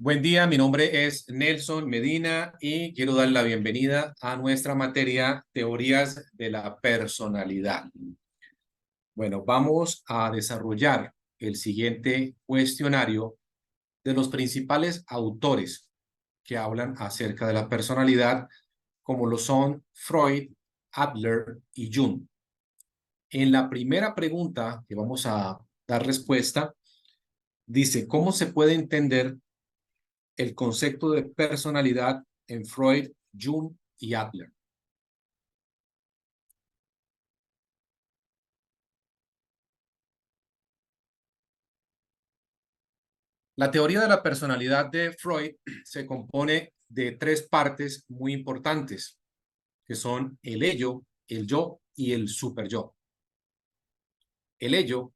Buen día, mi nombre es Nelson Medina y quiero dar la bienvenida a nuestra materia Teorías de la Personalidad. Bueno, vamos a desarrollar el siguiente cuestionario de los principales autores que hablan acerca de la personalidad, como lo son Freud, Adler y Jung. En la primera pregunta que vamos a dar respuesta, dice, ¿cómo se puede entender el concepto de personalidad en Freud, Jung y Adler? La teoría de la personalidad de Freud se compone de tres partes muy importantes, que son el ello, el yo y el superyo. El ello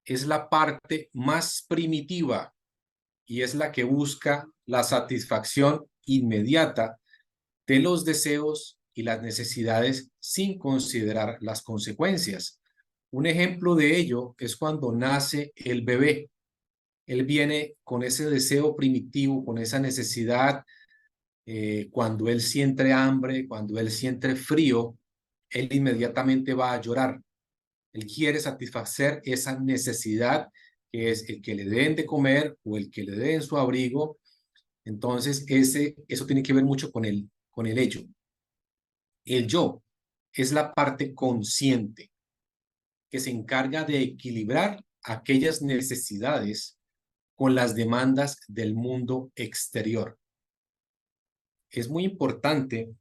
es la parte más primitiva y es la que busca la satisfacción inmediata de los deseos y las necesidades sin considerar las consecuencias. Un ejemplo de ello es cuando nace el bebé. Él viene con ese deseo primitivo, con esa necesidad. Cuando él siente hambre, cuando él siente frío, él inmediatamente va a llorar. Él quiere satisfacer esa necesidad, que es el que le den de comer o el que le den su abrigo. Entonces, eso tiene que ver mucho con el ello. El yo es la parte consciente que se encarga de equilibrar aquellas necesidades con las demandas del mundo exterior. Es muy importante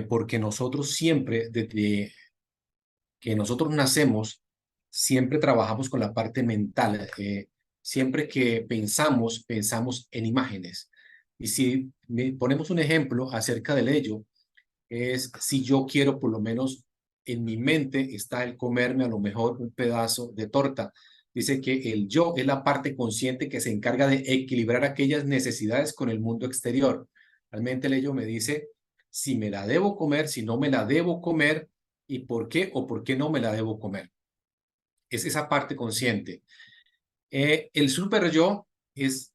porque nosotros siempre, desde que nosotros nacemos, siempre trabajamos con la parte mental. Siempre que pensamos, pensamos en imágenes. Y si ponemos un ejemplo acerca del ello, es si yo quiero, por lo menos en mi mente está el comerme a lo mejor un pedazo de torta. Dice que el yo es la parte consciente que se encarga de equilibrar aquellas necesidades con el mundo exterior. Realmente el ello me dice si me la debo comer, si no me la debo comer y por qué o por qué no me la debo comer. Es esa parte consciente. El super yo es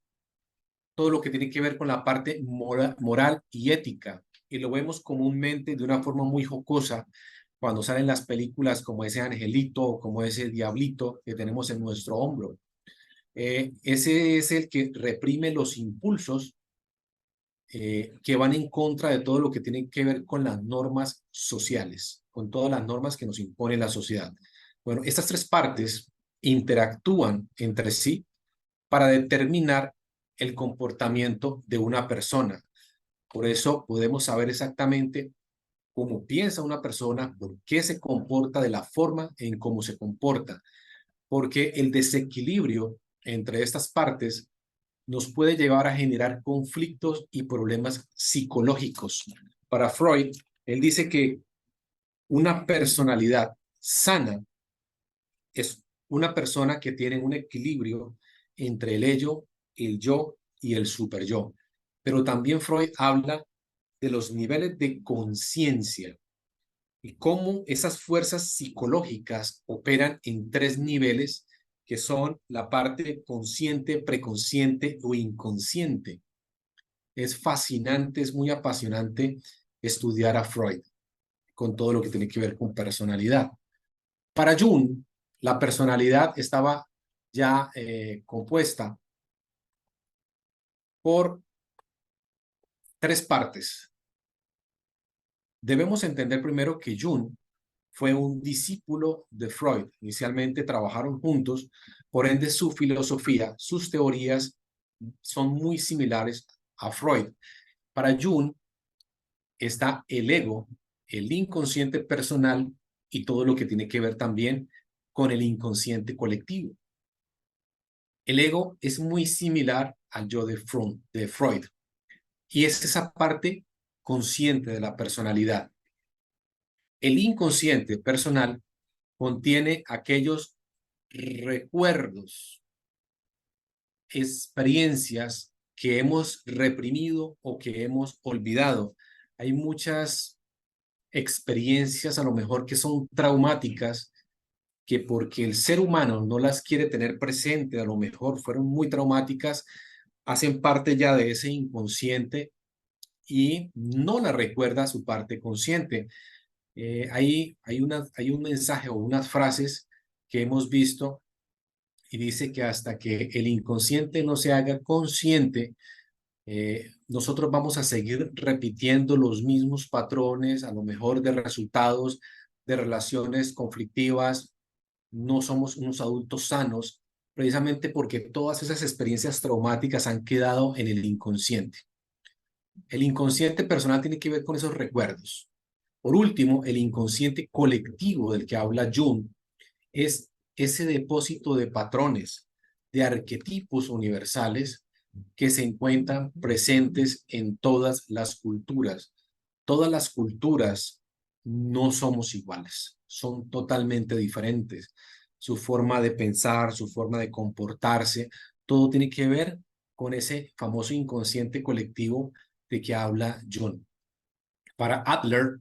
todo lo que tiene que ver con la parte moral y ética. Y lo vemos comúnmente de una forma muy jocosa cuando salen las películas como ese angelito o como ese diablito que tenemos en nuestro hombro. Ese es el que reprime los impulsos que van en contra de todo lo que tiene que ver con las normas sociales, con todas las normas que nos impone la sociedad. Bueno, estas tres partes interactúan entre sí para determinar el comportamiento de una persona. Por eso podemos saber exactamente cómo piensa una persona, por qué se comporta de la forma en cómo se comporta, porque el desequilibrio entre estas partes nos puede llevar a generar conflictos y problemas psicológicos. Para Freud, él dice que una personalidad sana es una persona que tiene un equilibrio entre el ello, el yo y el superyo. Pero también Freud habla de los niveles de conciencia y cómo esas fuerzas psicológicas operan en tres niveles que son la parte consciente, preconsciente o inconsciente. Es fascinante, es muy apasionante estudiar a Freud con todo lo que tiene que ver con personalidad. Para Jung, la personalidad estaba ya compuesta por tres partes. Debemos entender primero que Jung fue un discípulo de Freud. Inicialmente trabajaron juntos, por ende su filosofía, sus teorías son muy similares a Freud. Para Jung está el ego, el inconsciente personal y todo lo que tiene que ver también con el inconsciente colectivo. El ego es muy similar al yo de Freud y es esa parte consciente de la personalidad. El inconsciente personal contiene aquellos recuerdos, experiencias que hemos reprimido o que hemos olvidado. Hay muchas experiencias a lo mejor que son traumáticas, que porque el ser humano no las quiere tener presente, a lo mejor fueron muy traumáticas, hacen parte ya de ese inconsciente y no la recuerda a su parte consciente. Hay un mensaje o unas frases que hemos visto y dice que hasta que el inconsciente no se haga consciente, nosotros vamos a seguir repitiendo los mismos patrones, a lo mejor de resultados de relaciones conflictivas. No somos unos adultos sanos, precisamente porque todas esas experiencias traumáticas han quedado en el inconsciente. El inconsciente personal tiene que ver con esos recuerdos. Por último, el inconsciente colectivo del que habla Jung es ese depósito de patrones, de arquetipos universales que se encuentran presentes en todas las culturas. Todas las culturas no somos iguales, son totalmente diferentes. Su forma de pensar, su forma de comportarse, todo tiene que ver con ese famoso inconsciente colectivo de que habla Jung. Para Adler,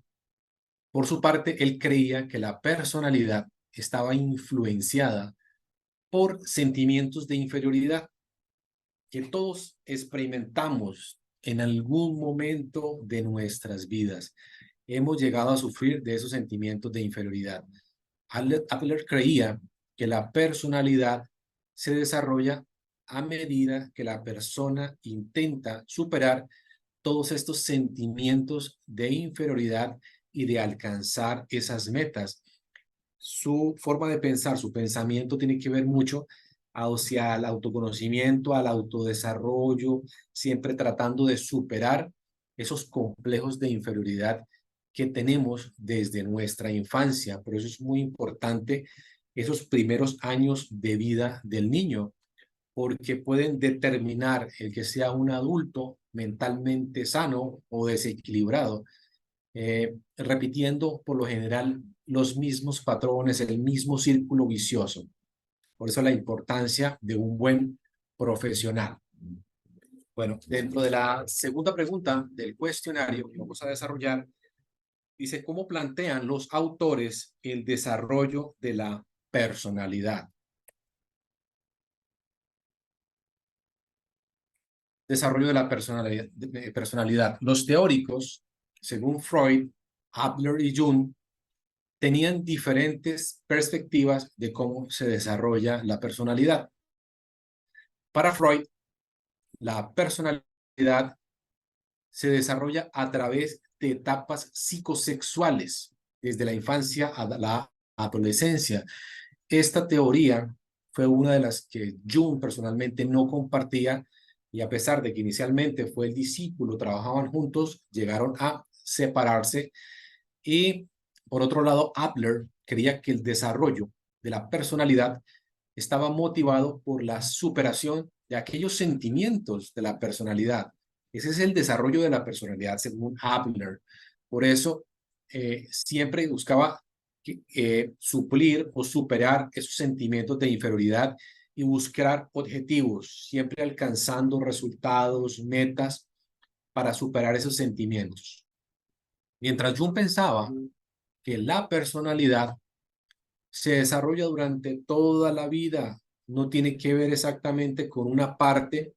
por su parte, él creía que la personalidad estaba influenciada por sentimientos de inferioridad que todos experimentamos en algún momento de nuestras vidas. Hemos llegado a sufrir de esos sentimientos de inferioridad. Adler creía que la personalidad se desarrolla a medida que la persona intenta superar todos estos sentimientos de inferioridad y de alcanzar esas metas. Su forma de pensar, su pensamiento tiene que ver mucho hacia el autoconocimiento, al autodesarrollo, siempre tratando de superar esos complejos de inferioridad que tenemos desde nuestra infancia. Por eso es muy importante esos primeros años de vida del niño, porque pueden determinar el que sea un adulto mentalmente sano o desequilibrado, repitiendo por lo general los mismos patrones, el mismo círculo vicioso. Por eso la importancia de un buen profesional. Bueno, dentro de la segunda pregunta del cuestionario que vamos a desarrollar, dice, ¿cómo plantean los autores el desarrollo de la personalidad? Desarrollo de la personalidad. Los teóricos, según Freud, Adler y Jung, tenían diferentes perspectivas de cómo se desarrolla la personalidad. Para Freud, la personalidad se desarrolla a través de etapas psicosexuales, desde la infancia a la adolescencia. Esta teoría fue una de las que Jung personalmente no compartía, y a pesar de que inicialmente fue el discípulo, trabajaban juntos, llegaron a separarse. Y por otro lado, Adler creía que el desarrollo de la personalidad estaba motivado por la superación de aquellos sentimientos de la personalidad. Ese es el desarrollo de la personalidad según Adler. Por eso siempre buscaba suplir o superar esos sentimientos de inferioridad y buscar objetivos, siempre alcanzando resultados, metas para superar esos sentimientos. Mientras Jung pensaba que la personalidad se desarrolla durante toda la vida, no tiene que ver exactamente con una parte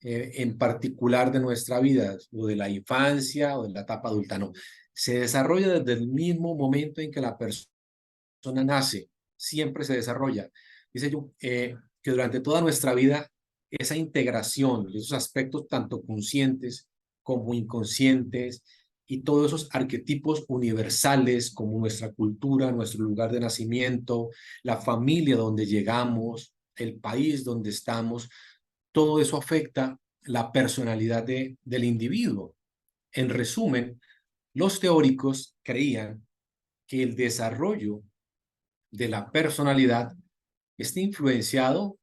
en particular de nuestra vida, o de la infancia o de la etapa adulta, no. Se desarrolla desde el mismo momento en que la persona nace, siempre se desarrolla. Dice yo que durante toda nuestra vida esa integración, esos aspectos tanto conscientes como inconscientes y todos esos arquetipos universales como nuestra cultura, nuestro lugar de nacimiento, la familia donde llegamos, el país donde estamos, todo eso afecta la personalidad del individuo. En resumen, los teóricos creían que el desarrollo de la personalidad está influenciado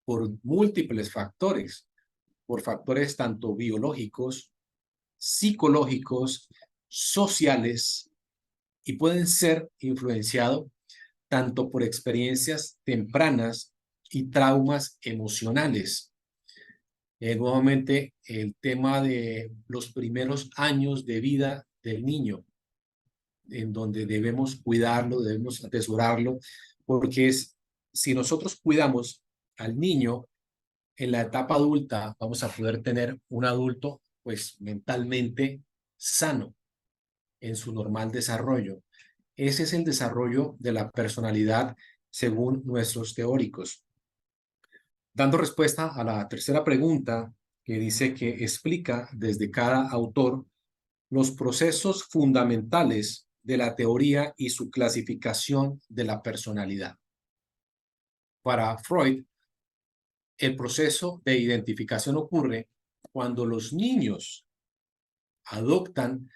por múltiples factores, por factores tanto biológicos, psicológicos, sociales, y pueden ser influenciados tanto por experiencias tempranas y traumas emocionales. Nuevamente, el tema de los primeros años de vida del niño, en donde debemos cuidarlo, debemos atesorarlo, porque si nosotros cuidamos al niño, en la etapa adulta vamos a poder tener un adulto pues mentalmente sano en su normal desarrollo. Ese es el desarrollo de la personalidad según nuestros teóricos. Dando respuesta a la tercera pregunta, que dice que explica desde cada autor los procesos fundamentales de la teoría y su clasificación de la personalidad. Para Freud, el proceso de identificación ocurre cuando los niños adoptan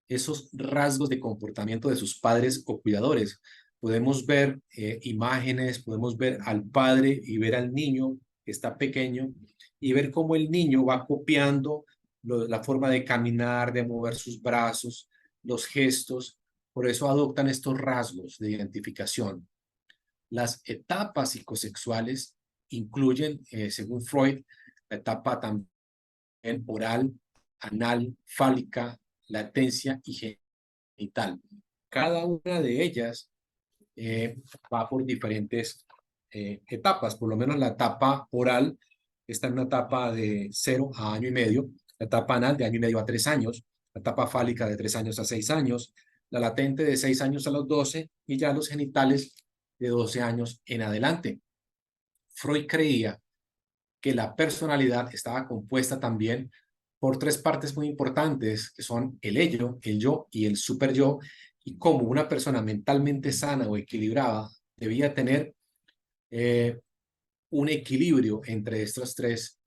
esos rasgos de comportamiento de sus padres o cuidadores. Podemos ver imágenes, podemos ver al padre y ver al niño que está pequeño y ver cómo el niño va copiando la forma de caminar, de mover sus brazos, los gestos. Por eso adoptan estos rasgos de identificación. Las etapas psicosexuales incluyen, según Freud, la etapa también oral, anal, fálica, latencia y genital. Cada una de ellas va por diferentes etapas, por lo menos la etapa oral está en una etapa de 0 a año y medio, la etapa anal de año y medio a 3 años, la etapa fálica de 3 años a 6 años, la latente de 6 años a los 12 y ya los genitales de 12 años en adelante. Freud creía que la personalidad estaba compuesta también por tres partes muy importantes, que son el ello, el yo y el super yo, y cómo una persona mentalmente sana o equilibrada debía tener un equilibrio entre estos tres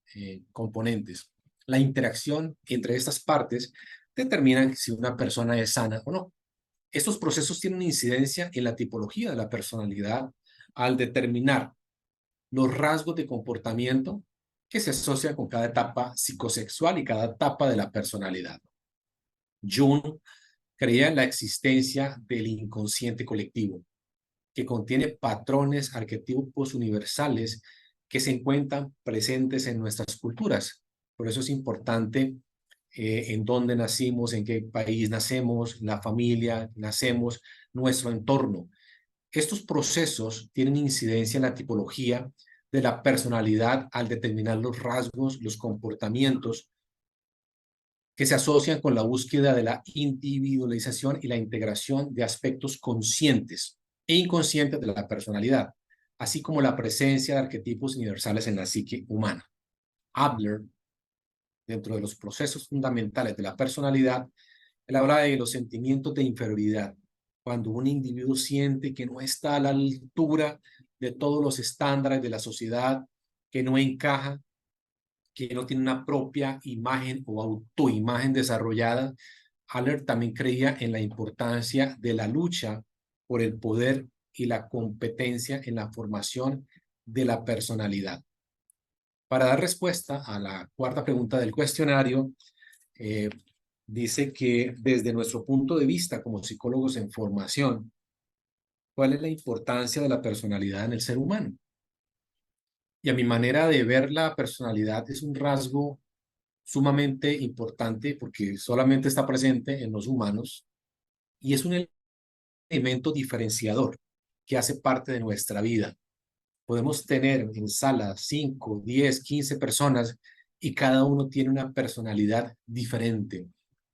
componentes. La interacción entre estas partes determina si una persona es sana o no. Estos procesos tienen incidencia en la tipología de la personalidad al determinar los rasgos de comportamiento que se asocian con cada etapa psicosexual y cada etapa de la personalidad. Jung creía en la existencia del inconsciente colectivo, que contiene patrones arquetipos universales que se encuentran presentes en nuestras culturas. Por eso es importante en dónde nacimos, en qué país nacemos, la familia, nacemos, nuestro entorno. Estos procesos tienen incidencia en la tipología de la personalidad al determinar los rasgos, los comportamientos que se asocian con la búsqueda de la individualización y la integración de aspectos conscientes e inconscientes de la personalidad, así como la presencia de arquetipos universales en la psique humana. Adler, dentro de los procesos fundamentales de la personalidad, él habla de los sentimientos de inferioridad, cuando un individuo siente que no está a la altura de todos los estándares de la sociedad, que no encaja, que no tiene una propia imagen o autoimagen desarrollada. Haller también creía en la importancia de la lucha por el poder y la competencia en la formación de la personalidad. Para dar respuesta a la cuarta pregunta del cuestionario, eh, dice que desde nuestro punto de vista como psicólogos en formación, ¿cuál es la importancia de la personalidad en el ser humano? Y a mi manera de ver la personalidad es un rasgo sumamente importante porque solamente está presente en los humanos y es un elemento diferenciador que hace parte de nuestra vida. Podemos tener en sala 5, 10, 15 personas y cada uno tiene una personalidad diferente.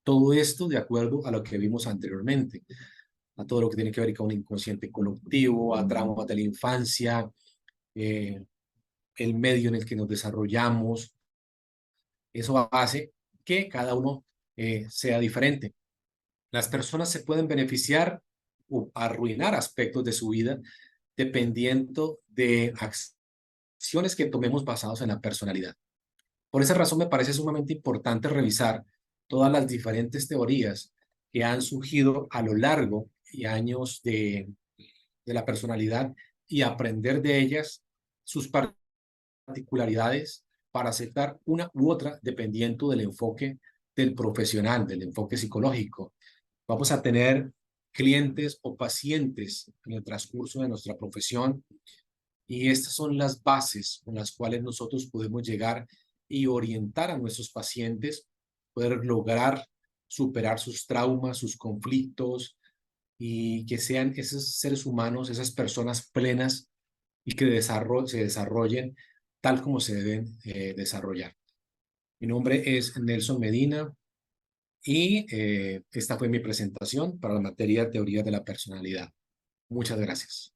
Todo esto de acuerdo a lo que vimos anteriormente, a todo lo que tiene que ver con un inconsciente colectivo, a traumas de la infancia, eh, el medio en el que nos desarrollamos. Eso hace que cada uno sea diferente. Las personas se pueden beneficiar o arruinar aspectos de su vida dependiendo de acciones que tomemos basados en la personalidad. Por esa razón me parece sumamente importante revisar todas las diferentes teorías que han surgido a lo largo y años de la personalidad y aprender de ellas sus particularidades para aceptar una u otra dependiendo del enfoque del profesional, del enfoque psicológico. Vamos a tener clientes o pacientes en el transcurso de nuestra profesión y estas son las bases con las cuales nosotros podemos llegar y orientar a nuestros pacientes, poder lograr superar sus traumas, sus conflictos y que sean esos seres humanos, esas personas plenas y que se desarrollen tal como se deben desarrollar. Mi nombre es Nelson Medina y esta fue mi presentación para la materia Teoría de la Personalidad. Muchas gracias.